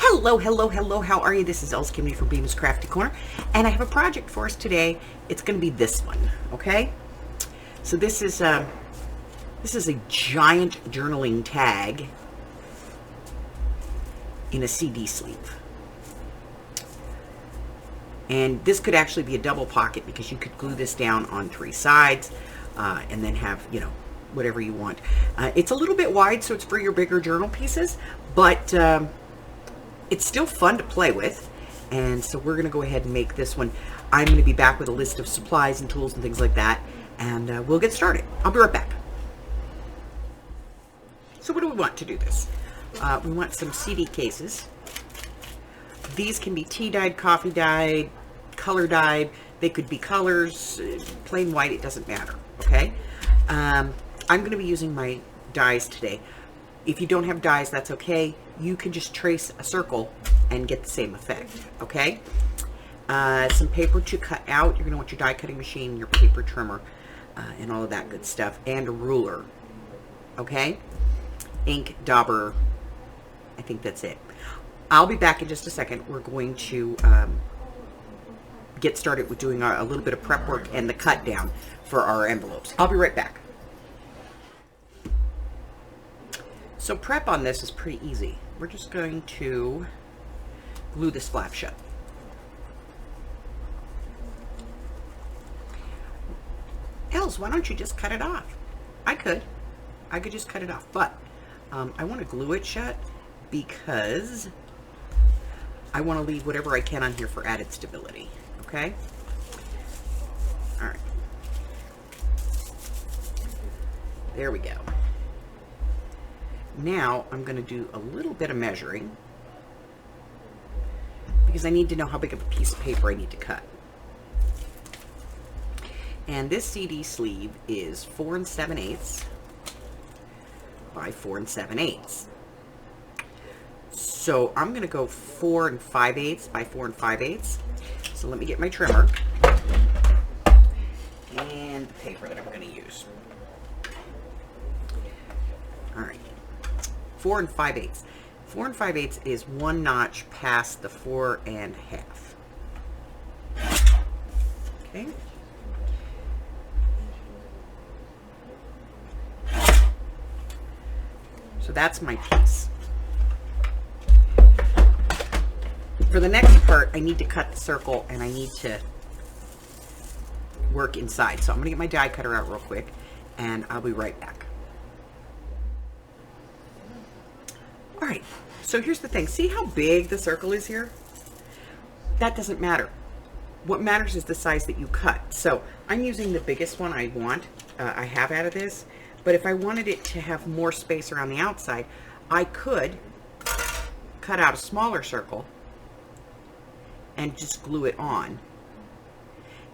Hello, how are you? This is Els Kimney from Bemis Crafty Corner, and I have a project for us today. It's going to be this one, okay? So this is a giant journaling tag in a CD sleeve. And this could actually be a double pocket because you could glue this down on 3 sides and then have, whatever you want. It's a little bit wide, so it's for your bigger journal pieces, but it's still fun to play with. And so we're going to go ahead and make this one. I'm going to be back with a list of supplies and tools and things like that, and we'll get started. I'll be right back. So what do we want to do this? We want some CD cases. These can be tea dyed, coffee dyed, color dyed. They could be colors, plain white, it doesn't matter, okay? I'm going to be using my dies today. If you don't have dies, that's okay. You can just trace a circle and get the same effect, okay? Some paper to cut out. You're going to want your die cutting machine, your paper trimmer, and all of that good stuff, and a ruler, okay? Ink, dauber, I think that's it. I'll be back in just a second. We're going to get started with doing a little bit of prep work and the cut down for our envelopes. I'll be right back. So prep on this is pretty easy. We're just going to glue this flap shut. Els, why don't you just cut it off? I could just cut it off, but I want to glue it shut because I want to leave whatever I can on here for added stability, okay? All right. There we go. Now I'm going to do a little bit of measuring because I need to know how big of a piece of paper I need to cut. And this CD sleeve is 4 7/8 by 4 7/8. So I'm going to go 4 5/8 by 4 5/8. So let me get my trimmer and the paper that I'm going to use. All right, 4 5/8. 4 5/8 is 1 notch past the 4 1/2. Okay. So that's my piece. For the next part, I need to cut the circle and I need to work inside. So I'm going to get my die cutter out real quick and I'll be right back. All right, so here's the thing. See how big the circle is here? That doesn't matter. What matters is the size that you cut. So I'm using the biggest one I want. I have out of this. But if I wanted it to have more space around the outside, I could cut out a smaller circle and just glue it on.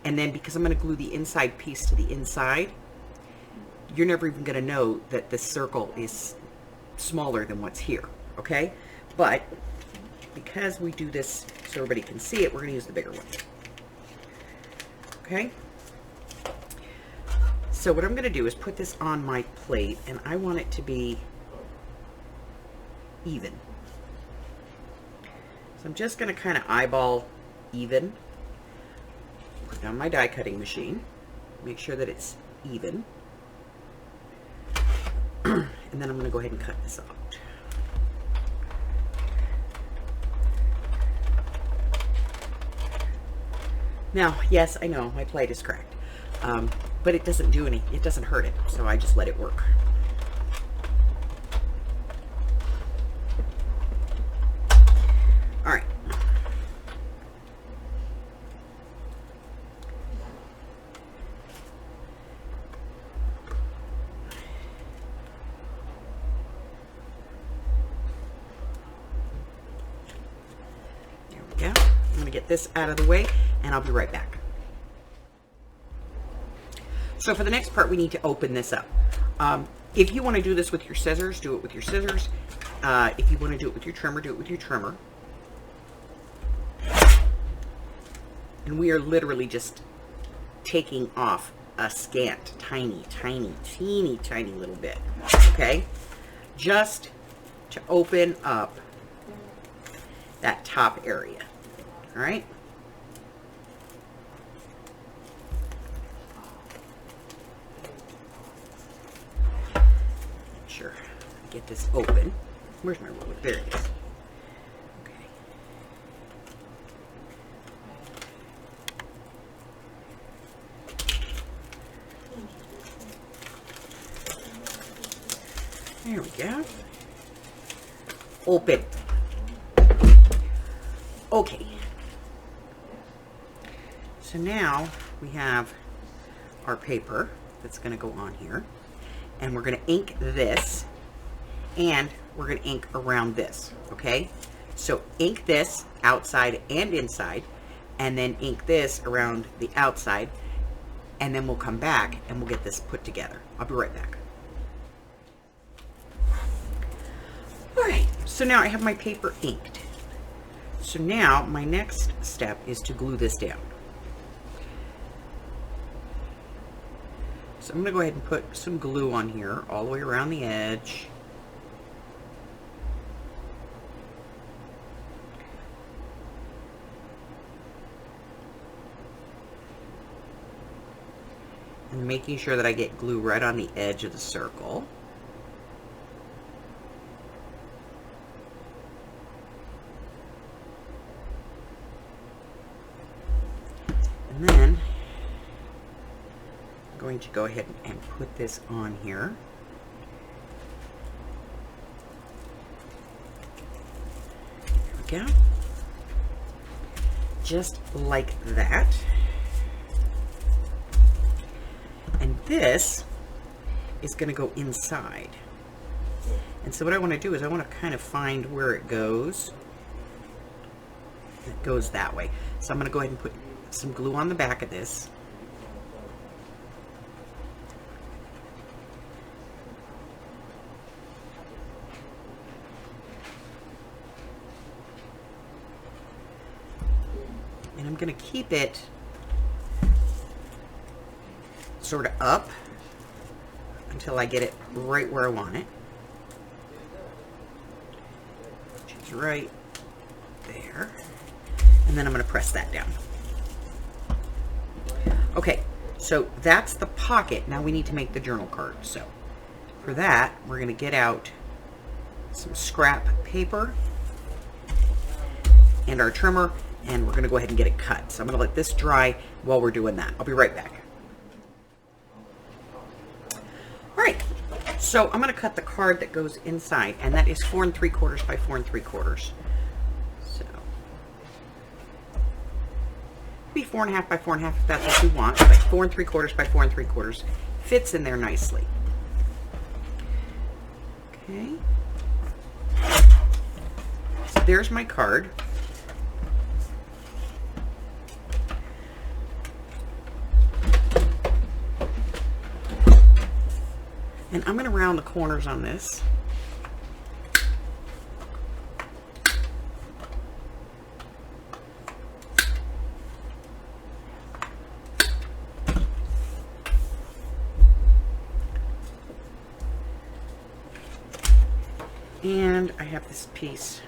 And then because I'm going to glue the inside piece to the inside, you're never even going to know that this circle is smaller than what's here, okay? But because we do this so everybody can see it, we're going to use the bigger one, okay? So what I'm going to do is put this on my plate, and I want it to be even. So I'm just going to kind of eyeball even. Put it on my die cutting machine. Make sure that it's even. And then I'm going to go ahead and cut this out. Now, yes, I know my plate is cracked. But it doesn't do any, it doesn't hurt it, so I just let it work. All right. There we go. I'm going to get this out of the way, and I'll be right back. So for the next part, we need to open this up. If you want to do this with your scissors, do it with your scissors. If you want to do it with your trimmer, do it with your trimmer. And we are literally just taking off a scant, tiny, teeny tiny little bit, okay? Just to open up that top area. All right. Sure, get this open. Where's my ruler? There it is. Okay. There we go. Open. Okay. So now we have our paper that's going to go on here. And we're going to ink this, and we're going to ink around this, okay? So ink this outside and inside, and then ink this around the outside, and then we'll come back and we'll get this put together. I'll be right back. All right, so now I have my paper inked. So now my next step is to glue this down. So I'm going to go ahead and put some glue on here all the way around the edge. And making sure that I get glue right on the edge of the circle. And then going to go ahead and put this on here. There we go. Just like that. And this is going to go inside. And so what I want to do is I want to kind of find where it goes. It goes that way. So I'm going to go ahead and put some glue on the back of this. And I'm going to keep it sort of up until I get it right where I want it, which is right there. And then I'm going to press that down. Okay, so that's the pocket. Now we need to make the journal card. So for that, we're going to get out some scrap paper and our trimmer, and we're going to go ahead and get it cut. So I'm going to let this dry while we're doing that. I'll be right back. All right, so I'm going to cut the card that goes inside, and that is 4 3/4 by 4 3/4. So be 4 1/2 by 4 1/2 if that's what you want, but 4 3/4 by 4 3/4 fits in there nicely. Okay, so there's my card. And I'm going to round the corners on this. And I have this piece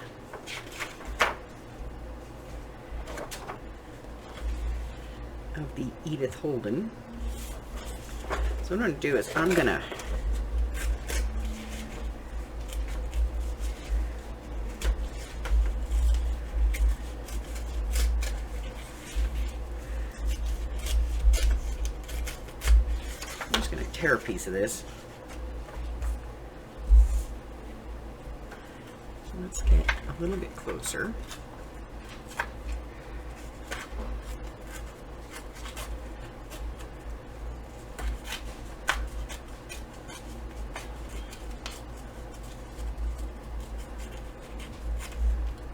of the Edith Holden. So what I'm going to do is I'm just going to tear a piece of this. So let's get a little bit closer.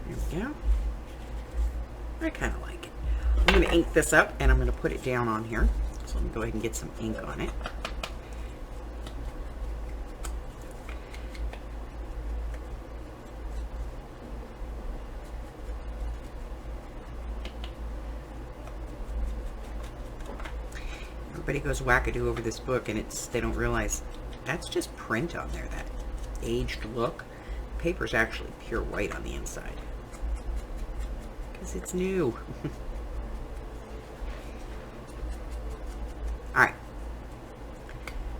There we go. I kind of like it. I'm going to ink this up and I'm going to put it down on here. So let me go ahead and get some ink on it. Everybody goes wackadoo over this book, and they don't realize that's just print on there, that aged look. Paper's actually pure white on the inside. because it's new. Alright.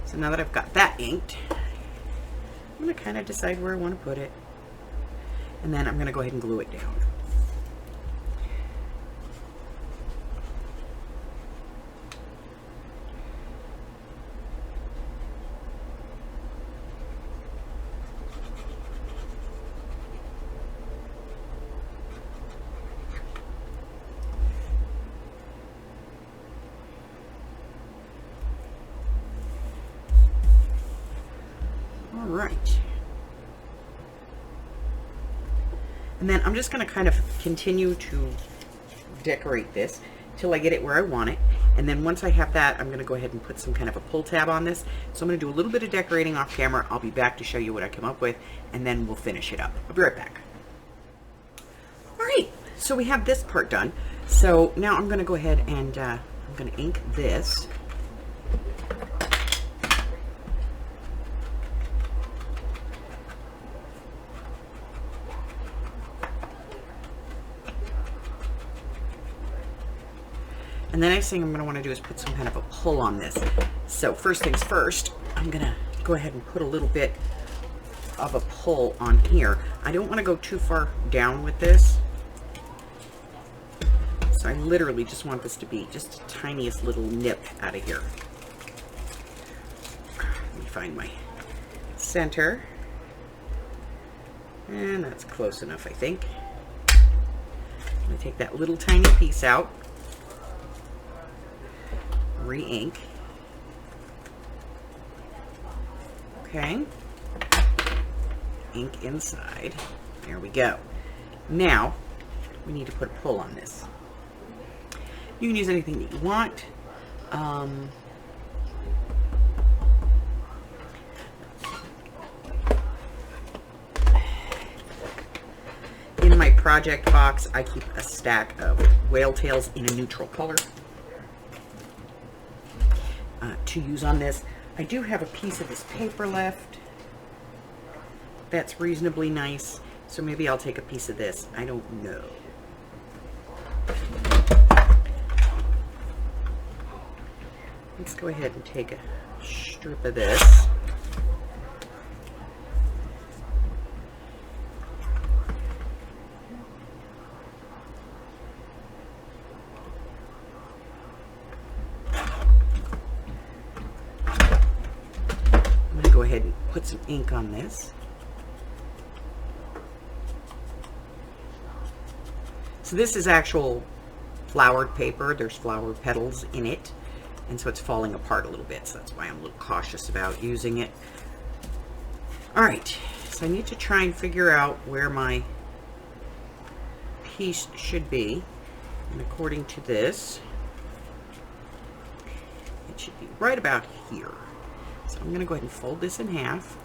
So now that I've got that inked, I'm going to kind of decide where I want to put it. And then I'm going to go ahead and glue it down. All right. And then I'm just going to kind of continue to decorate this till I get it where I want it. And then once I have that, I'm going to go ahead and put some kind of a pull tab on this. So I'm going to do a little bit of decorating off camera. I'll be back to show you what I come up with, and then we'll finish it up. I'll be right back. All right, so we have this part done. So now I'm going to go ahead and I'm going to ink this. And the next thing I'm going to want to do is put some kind of a pull on this. So first things first, I'm going to go ahead and put a little bit of a pull on here. I don't want to go too far down with this. So I literally just want this to be just the tiniest little nip out of here. Let me find my center. And that's close enough, I think. I'm going to take that little tiny piece out. Re-ink. Okay. Ink inside. There we go. Now, we need to put a pull on this. You can use anything that you want. In my project box, I keep a stack of whale tails in a neutral color to use on this. I do have a piece of this paper left that's reasonably nice, so maybe I'll take a piece of this. I don't know. Let's go ahead and take a strip of this. Go ahead and put some ink on this. So this is actual flowered paper. There's flower petals in it, and so it's falling apart a little bit, so that's why I'm a little cautious about using it. All right, so I need to try and figure out where my piece should be, and according to this, it should be right about here. So I'm going to go ahead and fold this in half.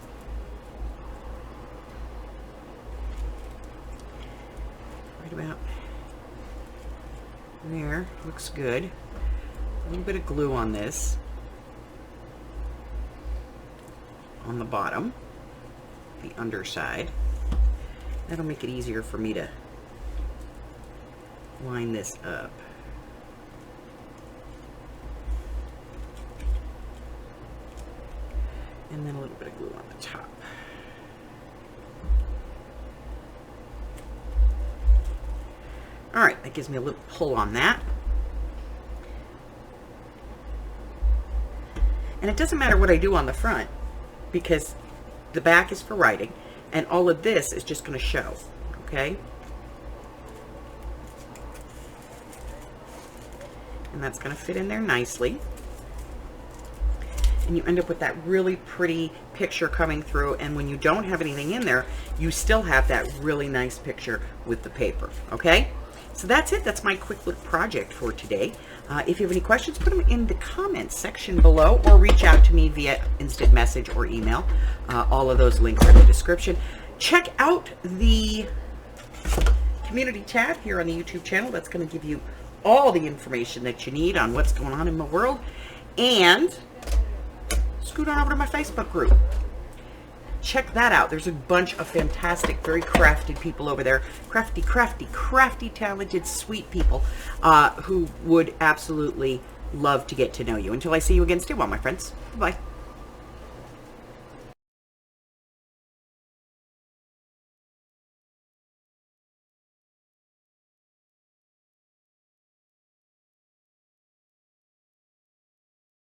Right about there. Looks good. A little bit of glue on this. On the bottom. The underside. That'll make it easier for me to line this up. And then a little bit of glue on the top. All right, that gives me a little pull on that. And it doesn't matter what I do on the front, because the back is for writing, and all of this is just going to show, okay? And that's going to fit in there nicely. And you end up with that really pretty picture coming through, and when you don't have anything in there, you still have that really nice picture with the paper, okay? So that's it. That's my quick little project for today. If you have any questions, put them in the comments section below, or reach out to me via instant message or email. All of those links are in the description. Check out the community tab here on the YouTube channel. That's going to give you all the information that you need on what's going on in my world. And scoot on over to my Facebook group. check that out. There's a bunch of fantastic, very crafted people over there. Crafty, talented, sweet people who would absolutely love to get to know you. Until I see you again, stay well, my friends. Bye.